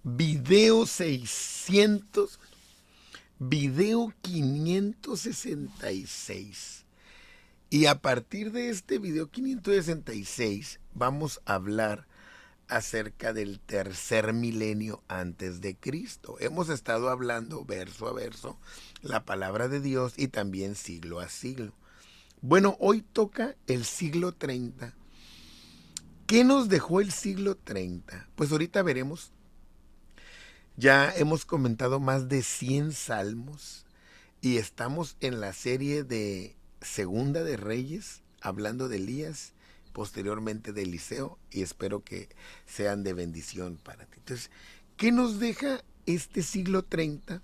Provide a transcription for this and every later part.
Video 600, video 566. Y a partir de este video 566 vamos a hablar acerca del tercer milenio antes de Cristo. Hemos estado hablando verso a verso la palabra de Dios y también siglo a siglo. Bueno, hoy toca el siglo 30. ¿Qué nos dejó el siglo 30? Pues ahorita veremos. Ya hemos comentado más de 100 salmos y estamos en la serie de Segunda de Reyes, hablando de Elías, posteriormente de Eliseo, y espero que sean de bendición para ti. Entonces, ¿qué nos deja este siglo 30?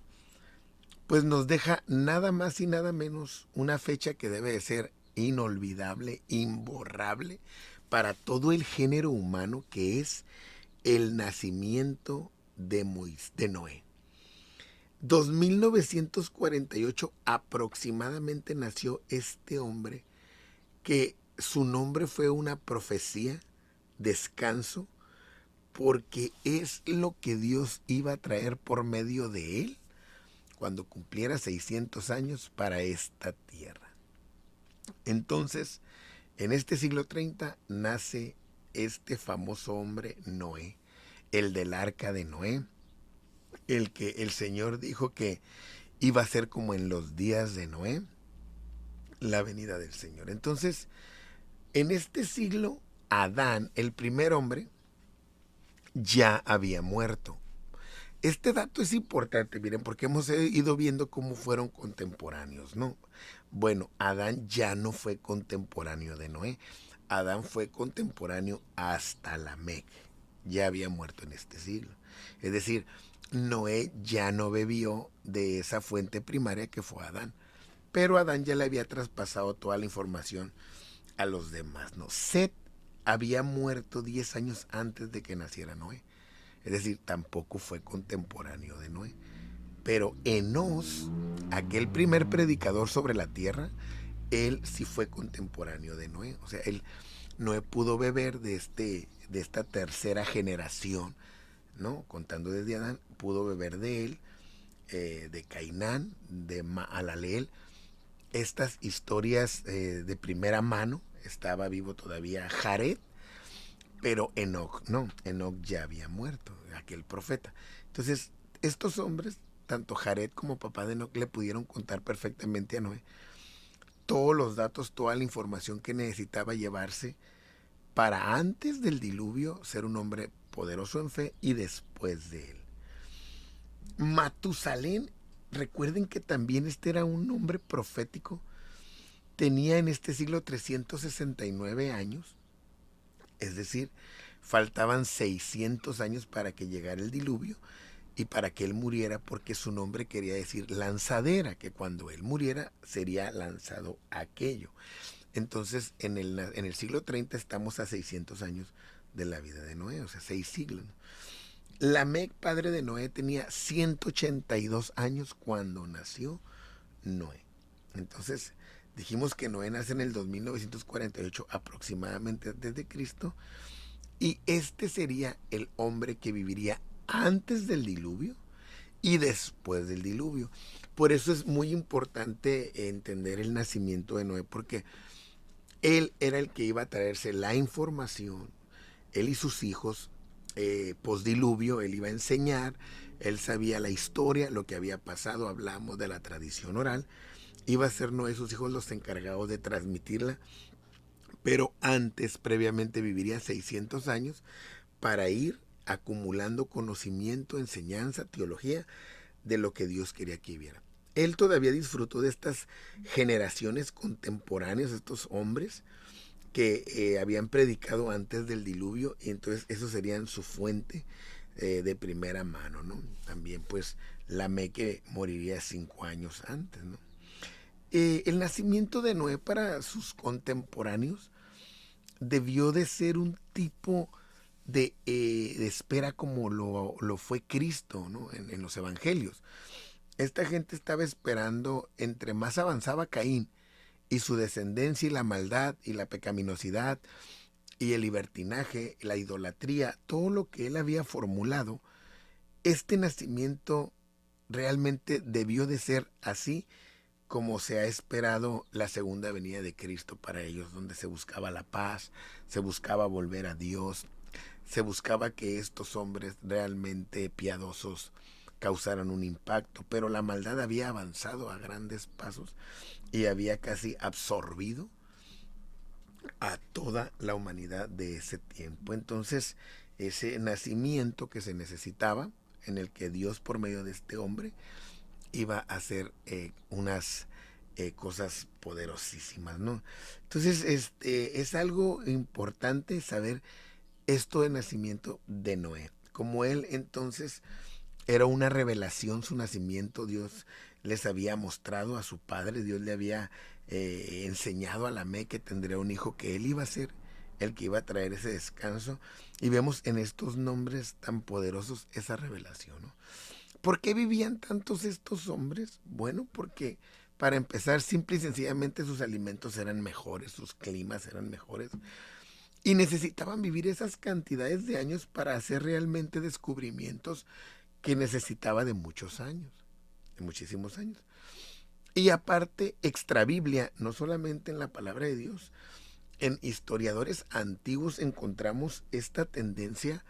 Pues nos deja nada más y nada menos una fecha que debe de ser inolvidable, imborrable para todo el género humano, que es el nacimiento de Noé. 2948 aproximadamente nació este hombre, que su nombre fue una profecía, descanso, porque es lo que Dios iba a traer por medio de él cuando cumpliera 600 años para esta tierra. Entonces, en este siglo 30 nace este famoso hombre Noé, el del arca de Noé, el que el Señor dijo que iba a ser como en los días de Noé, la venida del Señor. Entonces, en este siglo, Adán, el primer hombre, ya había muerto. Este dato es importante, miren, porque hemos ido viendo cómo fueron contemporáneos, ¿no? Bueno, Adán ya no fue contemporáneo de Noé. Adán fue contemporáneo hasta Lamec. Ya había muerto en este siglo. Es decir, Noé ya no bebió de esa fuente primaria que fue Adán. Pero Adán ya le había traspasado toda la información a los demás, ¿no? Set había muerto 10 años antes de que naciera Noé. Es decir, tampoco fue contemporáneo de Noé. Pero Enos, aquel primer predicador sobre la tierra, él sí fue contemporáneo de Noé. O sea, Noé pudo beber de esta tercera generación, ¿no? Contando desde Adán, pudo beber de él, de Cainán, de Maalaleel. Estas historias de primera mano. Estaba vivo todavía Jared, pero Enoc no, Enoc ya había muerto, aquel profeta. Entonces, estos hombres, tanto Jared como papá de Enoc, le pudieron contar perfectamente a Noé todos los datos, toda la información que necesitaba llevarse para antes del diluvio ser un hombre poderoso en fe y después de él. Matusalén, recuerden que también este era un hombre profético, tenía en este siglo 369 años, es decir, faltaban 600 años para que llegara el diluvio y para que él muriera, porque su nombre quería decir lanzadera, que cuando él muriera sería lanzado aquello. Entonces, en el siglo 30 estamos a 600 años de la vida de Noé, o sea, 6 siglos. Lamec, padre de Noé, tenía 182 años cuando nació Noé. Entonces, dijimos que Noé nace en el 2948 aproximadamente antes de Cristo, y este sería el hombre que viviría antes del diluvio y después del diluvio. Por eso es muy importante entender el nacimiento de Noé, porque él era el que iba a traerse la información, él y sus hijos, postdiluvio, él iba a enseñar, él sabía la historia, lo que había pasado, hablamos de la tradición oral, iba a ser Noé, sus hijos, los encargados de transmitirla, pero antes, previamente, viviría 600 años para ir acumulando conocimiento, enseñanza, teología de lo que Dios quería que viviera. Él todavía disfrutó de estas generaciones contemporáneas, estos hombres que habían predicado antes del diluvio, y entonces eso serían su fuente de primera mano, ¿no? También pues Lamec moriría 5 años antes, ¿no? El nacimiento de Noé para sus contemporáneos debió de ser un tipo de espera como lo fue Cristo, ¿no? En los evangelios. Esta gente estaba esperando, entre más avanzaba Caín y su descendencia y la maldad y la pecaminosidad y el libertinaje, la idolatría, todo lo que él había formulado, Este nacimiento realmente debió de ser así como se ha esperado la segunda venida de Cristo para ellos, donde se buscaba la paz, se buscaba volver a Dios, se buscaba que estos hombres realmente piadosos causaran un impacto, pero la maldad había avanzado a grandes pasos y había casi absorbido a toda la humanidad de ese tiempo. Entonces, ese nacimiento que se necesitaba, en el que Dios por medio de este hombre iba a hacer unas cosas poderosísimas, ¿no? Entonces, es algo importante saber esto del nacimiento de Noé. Como él entonces era una revelación su nacimiento, Dios les había mostrado a su padre, Dios le había enseñado a Lamé que tendría un hijo, que él iba a ser el que iba a traer ese descanso. Y vemos en estos nombres tan poderosos esa revelación, ¿no? ¿Por qué vivían tantos estos hombres? Bueno, porque para empezar, simple y sencillamente sus alimentos eran mejores, sus climas eran mejores, y necesitaban vivir esas cantidades de años para hacer realmente descubrimientos que necesitaba de muchos años, de muchísimos años. Y aparte, extra Biblia, no solamente en la palabra de Dios, en historiadores antiguos encontramos esta tendencia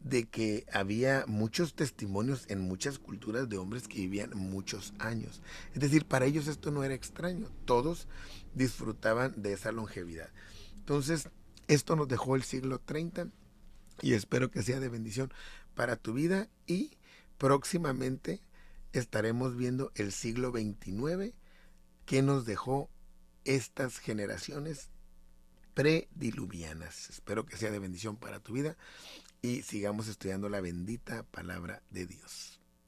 de que había muchos testimonios en muchas culturas de hombres que vivían muchos años. Es decir, para ellos esto no era extraño, todos disfrutaban de esa longevidad. Entonces, esto nos dejó el siglo 30 y espero que sea de bendición para tu vida, y próximamente estaremos viendo el siglo 29 que nos dejó estas generaciones prediluvianas. Espero que sea de bendición para tu vida y sigamos estudiando la bendita palabra de Dios.